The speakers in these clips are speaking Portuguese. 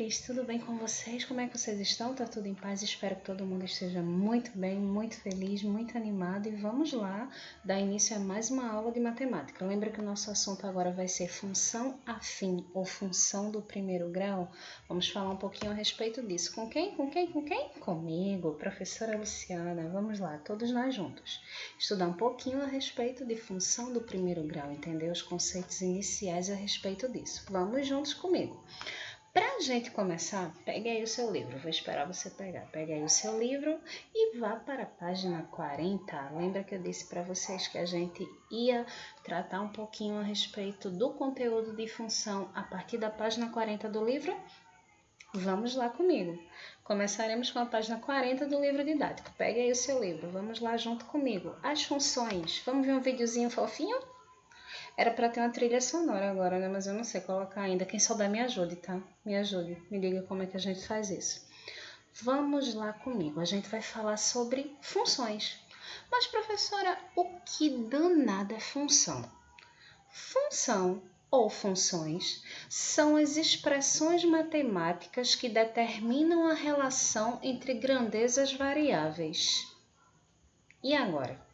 amores, tudo bem com vocês? Como é que vocês estão? Tá tudo em paz? Espero que todo mundo esteja muito bem, muito feliz, muito animado e vamos lá dar início a mais uma aula de matemática. Lembra que o nosso assunto agora vai ser função afim ou função do primeiro grau? Vamos falar um pouquinho a respeito disso. Com quem? Comigo, professora Luciana. Vamos lá, todos nós juntos. Estudar um pouquinho a respeito de função do primeiro grau, entender os conceitos iniciais a respeito disso. Vamos juntos comigo. Para a gente começar, pegue aí o seu livro, vou esperar você pegar. Pegue aí o seu livro e vá para a página 40. Lembra que eu disse para vocês que a gente ia tratar um pouquinho a respeito do conteúdo de função a partir da página 40 do livro? Vamos lá comigo. Começaremos com a página 40 do livro didático. Pegue aí o seu livro, vamos lá junto comigo. As funções. Vamos ver um videozinho fofinho? Era para ter uma trilha sonora agora, né? Mas eu não sei colocar ainda. Quem souber me ajude, tá? Me ajude. Me diga como é que a gente faz isso. Vamos lá comigo. A gente vai falar sobre funções. Mas, professora, o que danada é função? Função ou funções são as expressões matemáticas que determinam a relação entre grandezas variáveis. E agora?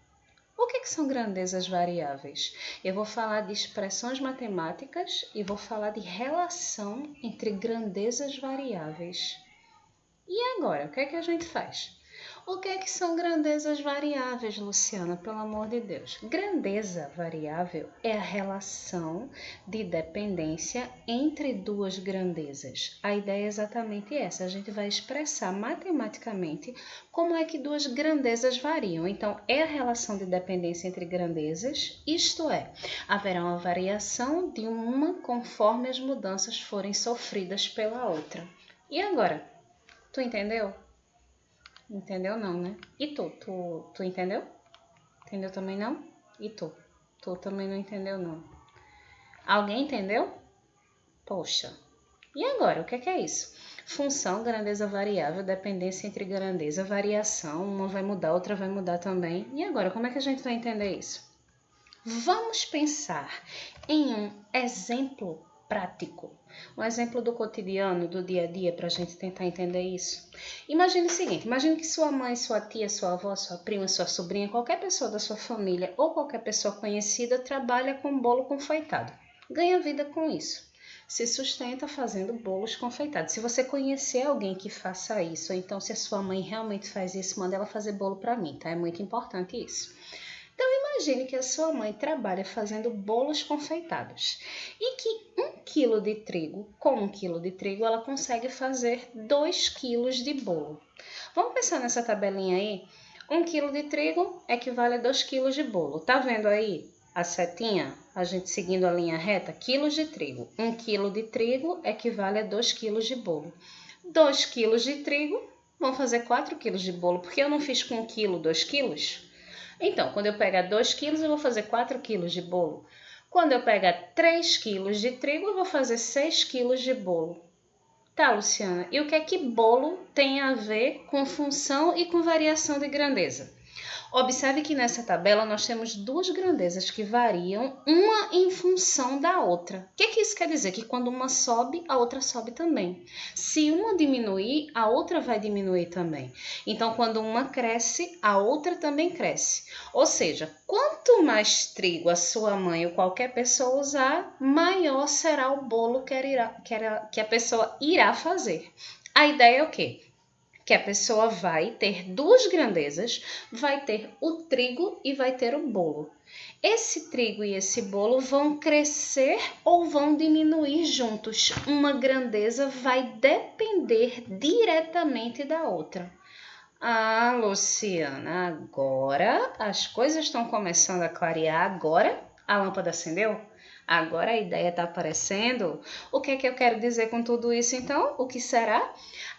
O que são grandezas variáveis? Eu vou falar de expressões matemáticas e vou falar de relação entre grandezas variáveis. E agora, o que é que a gente faz? O que é que são grandezas variáveis, Luciana? Pelo amor de Deus. Grandeza variável é a relação de dependência entre duas grandezas. A ideia é exatamente essa. A gente vai expressar matematicamente como é que duas grandezas variam. Então, é a relação de dependência entre grandezas, isto é, haverá uma variação de uma conforme as mudanças forem sofridas pela outra. E agora? Tu entendeu? Entendeu não, né? E tu entendeu? Entendeu também não? E tu? Tu também não entendeu não. Alguém entendeu? Poxa. E agora, o que é isso? Função, grandeza variável, dependência entre grandeza, variação, uma vai mudar, outra vai mudar também. E agora, como é que a gente vai entender isso? Vamos pensar em um exemplo prático, um exemplo do cotidiano, do dia a dia, para a gente tentar entender isso. Imagine o seguinte, imagine que sua mãe, sua tia, sua avó, sua prima, sua sobrinha, qualquer pessoa da sua família ou qualquer pessoa conhecida trabalha com bolo confeitado. Ganha vida com isso. Se sustenta fazendo bolos confeitados. Se você conhecer alguém que faça isso, ou então se a sua mãe realmente faz isso, manda ela fazer bolo para mim, tá? É muito importante isso. Então, imagine que a sua mãe trabalha fazendo bolos confeitados e que com 1 quilo de trigo, ela consegue fazer 2 quilos de bolo. Vamos pensar nessa tabelinha aí? 1 quilo de trigo equivale a 2 quilos de bolo. Tá vendo aí a setinha? A gente seguindo a linha reta? Quilos de trigo. 1 quilo de trigo equivale a 2 quilos de bolo. 2 quilos de trigo vão fazer 4 quilos de bolo. Porque eu não fiz com 1 quilo 2 quilos? Então, quando eu pegar 2 quilos, eu vou fazer 4 quilos de bolo. Quando eu pegar 3 quilos de trigo, eu vou fazer 6 quilos de bolo. Tá, Luciana, e o que é que bolo tem a ver com função e com variação de grandeza? Observe que nessa tabela nós temos duas grandezas que variam, uma em função da outra. O que isso quer dizer? Que quando uma sobe, a outra sobe também. Se uma diminuir, a outra vai diminuir também. Então, quando uma cresce, a outra também cresce. Ou seja, quanto mais trigo a sua mãe ou qualquer pessoa usar, maior será o bolo que a pessoa irá fazer. A ideia é o quê? Que a pessoa vai ter duas grandezas, vai ter o trigo e vai ter o bolo. Esse trigo e esse bolo vão crescer ou vão diminuir juntos. Uma grandeza vai depender diretamente da outra. Ah, Luciana, agora as coisas estão começando a clarear. Agora a lâmpada acendeu? Agora a ideia está aparecendo. O que é que eu quero dizer com tudo isso, então? O que será?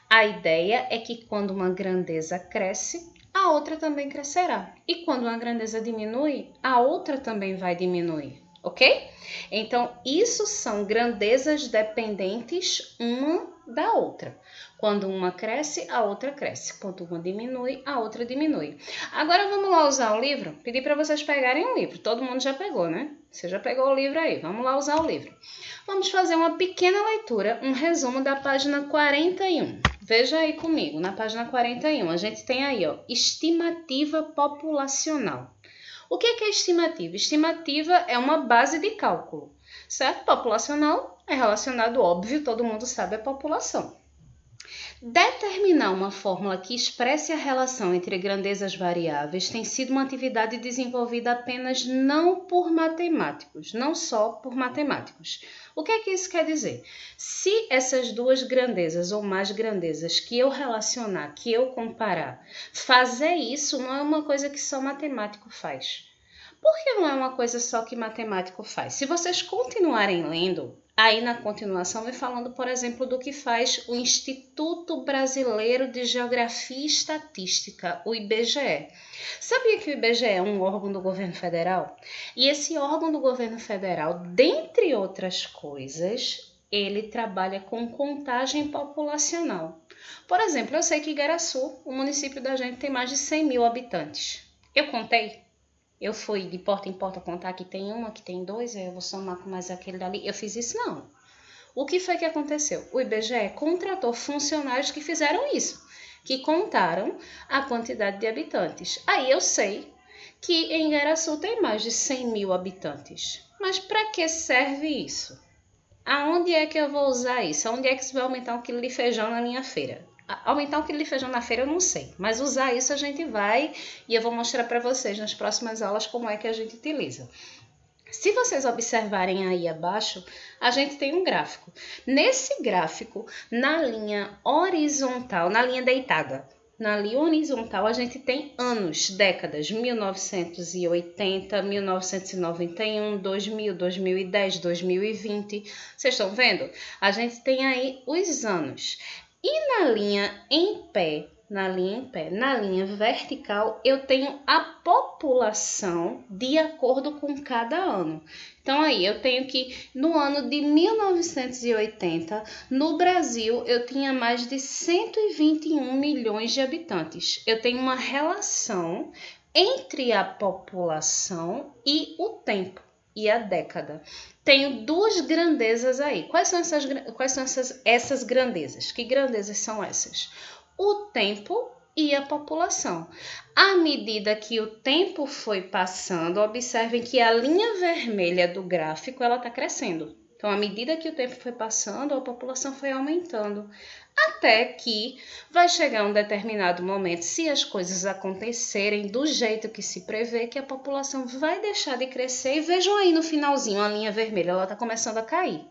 A ideia é que quando uma grandeza cresce, a outra também crescerá. E quando uma grandeza diminui, a outra também vai diminuir, ok? Então, isso são grandezas dependentes uma da outra. Quando uma cresce, a outra cresce. Quando uma diminui, a outra diminui. Agora vamos lá usar o livro? Pedi para vocês pegarem um livro. Todo mundo já pegou, né? Você já pegou o livro aí. Vamos lá usar o livro. Vamos fazer uma pequena leitura, um resumo da página 41. Veja aí comigo, na página 41, a gente tem aí, ó, estimativa populacional. O que é estimativa? Estimativa é uma base de cálculo, certo? Populacional é relacionado, óbvio, todo mundo sabe a população. Determinar uma fórmula que expresse a relação entre grandezas variáveis tem sido uma atividade desenvolvida apenas não por matemáticos, não só por matemáticos. O que é que isso quer dizer? Se essas duas grandezas ou mais grandezas que eu relacionar, que eu comparar, fazer isso não é uma coisa que só matemático faz. Por que não é uma coisa só que matemático faz? Se vocês continuarem lendo, aí na continuação vai falando, por exemplo, do que faz o Instituto Brasileiro de Geografia e Estatística, o IBGE. Sabia que o IBGE é um órgão do governo federal? E esse órgão do governo federal, dentre outras coisas, ele trabalha com contagem populacional. Por exemplo, eu sei que Igaraçu, o município da gente, tem mais de 100 mil habitantes. Eu contei? Eu fui de porta em porta contar que tem uma, que tem dois, eu vou somar com mais aquele dali. Eu fiz isso, não. O que foi que aconteceu? O IBGE contratou funcionários que fizeram isso, que contaram a quantidade de habitantes. Aí eu sei que em Igaraçu tem mais de 100 mil habitantes. Mas para que serve isso? Aonde é que eu vou usar isso? Aonde é que isso vai aumentar um quilo de feijão na minha feira? Aumentar um quilo de feijão na feira eu não sei, mas usar isso a gente vai e eu vou mostrar para vocês nas próximas aulas como é que a gente utiliza. Se vocês observarem aí abaixo, a gente tem um gráfico. Nesse gráfico, na linha horizontal, na linha deitada, na linha horizontal a gente tem anos, décadas, 1980, 1991, 2000, 2010, 2020. Vocês estão vendo? A gente tem aí os anos. E na linha em pé, na linha vertical, eu tenho a população de acordo com cada ano. Então aí eu tenho que no ano de 1980, no Brasil, eu tinha mais de 121 milhões de habitantes. Eu tenho uma relação entre a população e o tempo e a década. Tenho duas grandezas aí. Quais são essas grandezas? Que grandezas são essas? O tempo e a população. À medida que o tempo foi passando, observem que a linha vermelha do gráfico ela está crescendo. Então, à medida que o tempo foi passando, a população foi aumentando. Até que vai chegar um determinado momento, se as coisas acontecerem do jeito que se prevê, que a população vai deixar de crescer. E vejam aí no finalzinho, a linha vermelha, ela está começando a cair.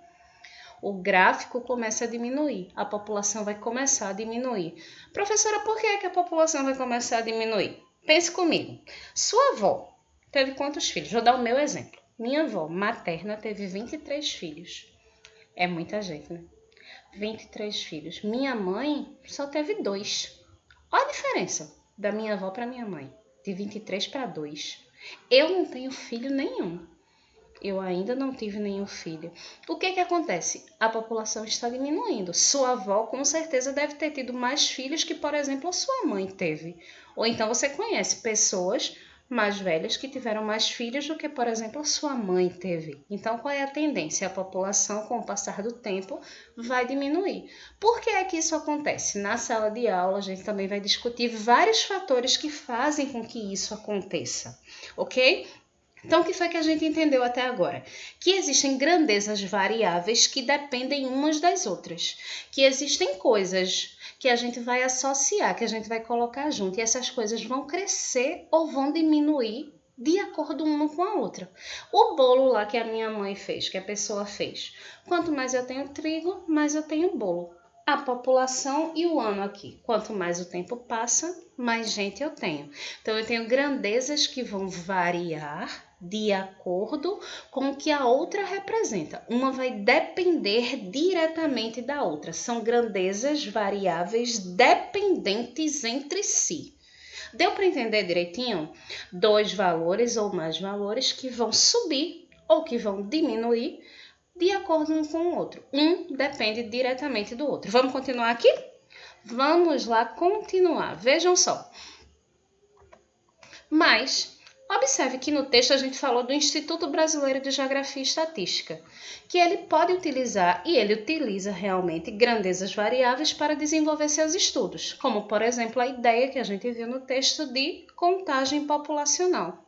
O gráfico começa a diminuir, a população vai começar a diminuir. Professora, por que a população vai começar a diminuir? Pense comigo. Sua avó teve quantos filhos? Vou dar o meu exemplo. Minha avó materna teve 23 filhos. É muita gente, né? 23 filhos. Minha mãe só teve 2. Olha a diferença da minha avó para minha mãe. De 23 para 2. Eu não tenho filho nenhum. Eu ainda não tive nenhum filho. O que acontece? A população está diminuindo. Sua avó com certeza deve ter tido mais filhos que, por exemplo, a sua mãe teve. Ou então você conhece pessoas mais velhas que tiveram mais filhos do que, por exemplo, a sua mãe teve. Então, qual é a tendência? A população, com o passar do tempo, vai diminuir. Por que é que isso acontece? Na sala de aula, a gente também vai discutir vários fatores que fazem com que isso aconteça, ok? Então, o que foi que a gente entendeu até agora? Que existem grandezas variáveis que dependem umas das outras. Que existem coisas que a gente vai associar, que a gente vai colocar junto. E essas coisas vão crescer ou vão diminuir de acordo uma com a outra. O bolo lá que a minha mãe fez, que a pessoa fez. Quanto mais eu tenho trigo, mais eu tenho bolo. A população e o ano aqui. Quanto mais o tempo passa, mais gente eu tenho. Então, eu tenho grandezas que vão variar de acordo com o que a outra representa. Uma vai depender diretamente da outra. São grandezas variáveis dependentes entre si. Deu para entender direitinho? 2 valores ou mais valores que vão subir ou que vão diminuir de acordo um com o outro. Um depende diretamente do outro. Vamos continuar aqui? Vamos lá continuar. Vejam só. Mas, observe que no texto a gente falou do Instituto Brasileiro de Geografia e Estatística, que ele pode utilizar, e ele utiliza realmente, grandezas variáveis para desenvolver seus estudos, como, por exemplo, a ideia que a gente viu no texto de contagem populacional.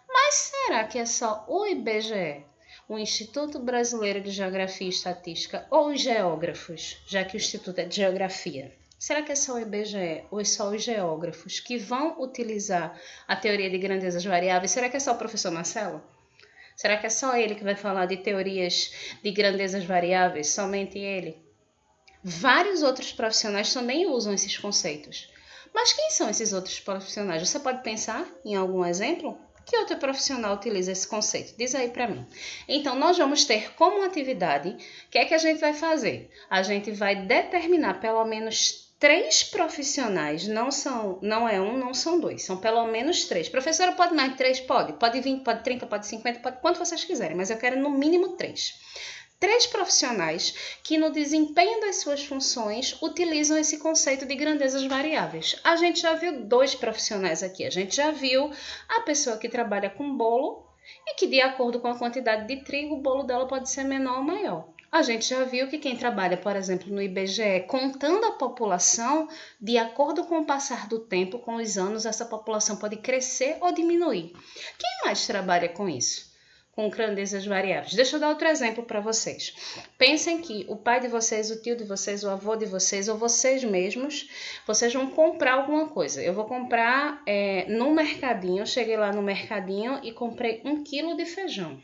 Mas será que é só o IBGE, o Instituto Brasileiro de Geografia e Estatística, ou os geógrafos, já que o Instituto é de Geografia? Será que é só o IBGE ou é só os geógrafos que vão utilizar a teoria de grandezas variáveis? Será que é só o professor Marcelo? Será que é só ele que vai falar de teorias de grandezas variáveis? Somente ele? Vários outros profissionais também usam esses conceitos. Mas quem são esses outros profissionais? Você pode pensar em algum exemplo? Que outro profissional utiliza esse conceito? Diz aí para mim. Então, nós vamos ter como atividade, o que é que a gente vai fazer? A gente vai determinar pelo menos 3 profissionais, não é um, não são 2, são pelo menos 3. Professora, pode mais de 3? Pode 20, pode 30, pode 50, pode quanto vocês quiserem, mas eu quero no mínimo 3. 3 profissionais que no desempenho das suas funções utilizam esse conceito de grandezas variáveis. A gente já viu 2 profissionais aqui. A gente já viu a pessoa que trabalha com bolo e que, de acordo com a quantidade de trigo, o bolo dela pode ser menor ou maior. A gente já viu que quem trabalha, por exemplo, no IBGE, contando a população, de acordo com o passar do tempo, com os anos, essa população pode crescer ou diminuir. Quem mais trabalha com isso? Com grandezas variáveis. Deixa eu dar outro exemplo para vocês. Pensem que o pai de vocês, o tio de vocês, o avô de vocês ou vocês mesmos, vocês vão comprar alguma coisa. Eu vou comprar no mercadinho, eu cheguei lá no mercadinho e comprei 1 quilo de feijão.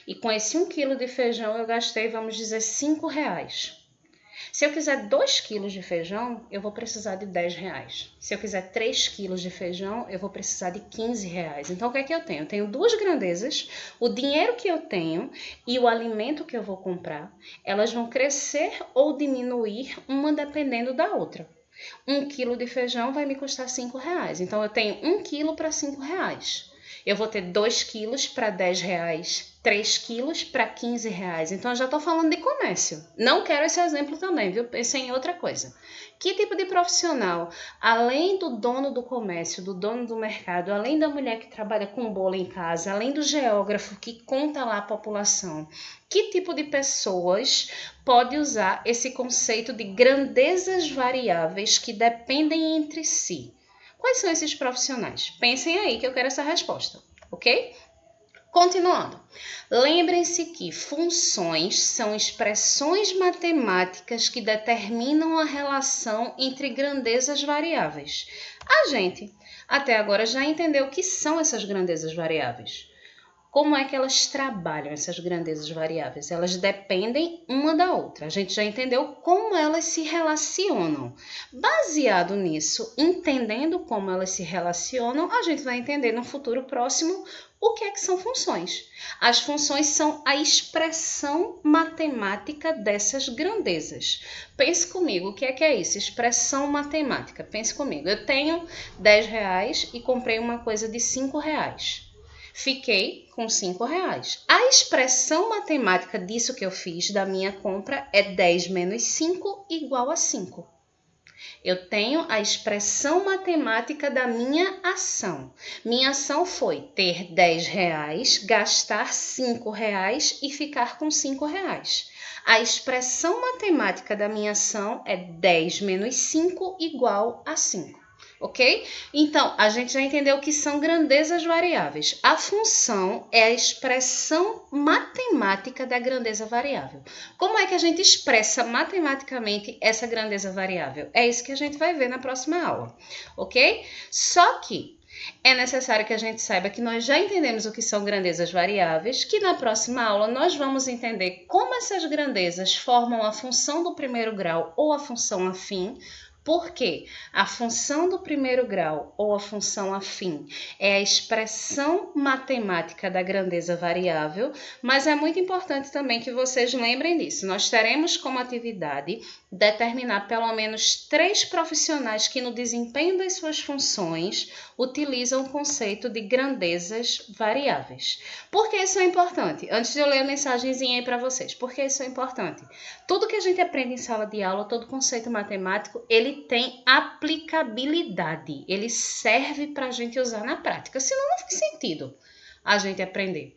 E com esse 1 quilo de feijão eu gastei, vamos dizer, R$5. Se eu quiser 2 quilos de feijão, eu vou precisar de R$10. Se eu quiser 3 quilos de feijão, eu vou precisar de R$15. Então, o que é que eu tenho? Eu tenho 2 grandezas, o dinheiro que eu tenho e o alimento que eu vou comprar, elas vão crescer ou diminuir, uma dependendo da outra. 1 quilo de feijão vai me custar R$5. Então, eu tenho 1 quilo para R$5. Eu vou ter 2 quilos para R$10, 3 quilos para R$15. Então, eu já estou falando de comércio. Não quero esse exemplo também, viu? Pensei em outra coisa. Que tipo de profissional, além do dono do comércio, do dono do mercado, além da mulher que trabalha com bolo em casa, além do geógrafo que conta lá a população, que tipo de pessoas pode usar esse conceito de grandezas variáveis que dependem entre si? Quais são esses profissionais? Pensem aí que eu quero essa resposta, ok? Continuando. Lembrem-se que funções são expressões matemáticas que determinam a relação entre grandezas variáveis. A gente, até agora, já entendeu o que são essas grandezas variáveis. Como é que elas trabalham, essas grandezas variáveis? Elas dependem uma da outra. A gente já entendeu como elas se relacionam. Baseado nisso, entendendo como elas se relacionam, a gente vai entender no futuro próximo o que é que são funções. As funções são a expressão matemática dessas grandezas. Pense comigo, o que é isso? Expressão matemática. Pense comigo. Eu tenho R$10 e comprei uma coisa de R$5. Fiquei com R$5. A expressão matemática disso que eu fiz, da minha compra, é 10 menos 5 igual a 5. Eu tenho a expressão matemática da minha ação. Minha ação foi ter R$10, gastar R$5 e ficar com R$5. A expressão matemática da minha ação é 10 menos 5 igual a 5. Ok? Então, a gente já entendeu o que são grandezas variáveis. A função é a expressão matemática da grandeza variável. Como é que a gente expressa matematicamente essa grandeza variável? É isso que a gente vai ver na próxima aula, ok? Só que é necessário que a gente saiba que nós já entendemos o que são grandezas variáveis, que na próxima aula nós vamos entender como essas grandezas formam a função do primeiro grau ou a função afim, Por quê? A função do primeiro grau, ou a função afim, é a expressão matemática da grandeza variável, mas é muito importante também que vocês lembrem disso. Nós teremos como atividade determinar pelo menos 3 profissionais que, no desempenho das suas funções, utilizam o conceito de grandezas variáveis. Por que isso é importante? Antes de eu ler a mensagenzinha aí para vocês, por que isso é importante? Tudo que a gente aprende em sala de aula, todo conceito matemático, ele tem aplicabilidade. Ele serve para a gente usar na prática. Senão não faz sentido a gente aprender.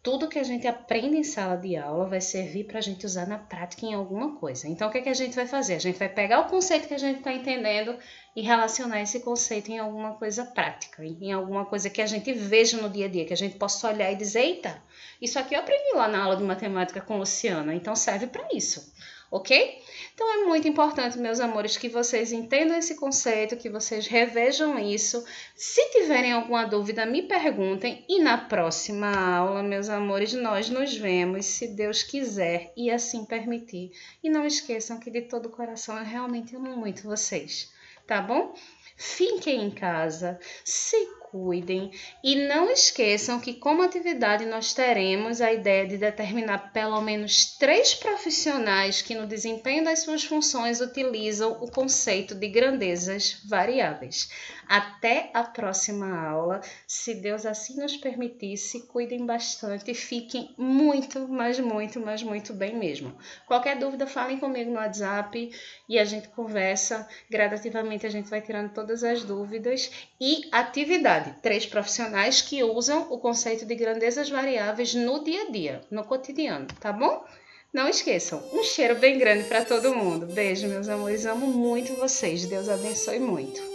Tudo que a gente aprende em sala de aula vai servir para a gente usar na prática em alguma coisa. Então, o que a gente vai fazer? A gente vai pegar o conceito que a gente está entendendo e relacionar esse conceito em alguma coisa prática, em alguma coisa que a gente veja no dia a dia, que a gente possa olhar e dizer, eita, isso aqui eu aprendi lá na aula de matemática com Luciana, então serve para isso. Ok? Então é muito importante, meus amores, que vocês entendam esse conceito, que vocês revejam isso. Se tiverem alguma dúvida, me perguntem. E na próxima aula, meus amores, nós nos vemos, se Deus quiser e assim permitir. E não esqueçam que de todo o coração eu realmente amo muito vocês, tá bom? Fiquem em casa, se cuidem e não esqueçam que como atividade nós teremos a ideia de determinar pelo menos 3 profissionais que no desempenho das suas funções utilizam o conceito de grandezas variáveis. Até a próxima aula, se Deus assim nos permitir, se cuidem bastante e fiquem muito, mas muito, mas muito bem mesmo. Qualquer dúvida, falem comigo no WhatsApp e a gente conversa. Gradativamente a gente vai tirando todas as dúvidas. E atividade, 3 profissionais que usam o conceito de grandezas variáveis no dia a dia, no cotidiano, tá bom? Não esqueçam, um cheiro bem grande para todo mundo. Beijo, meus amores, amo muito vocês. Deus abençoe muito.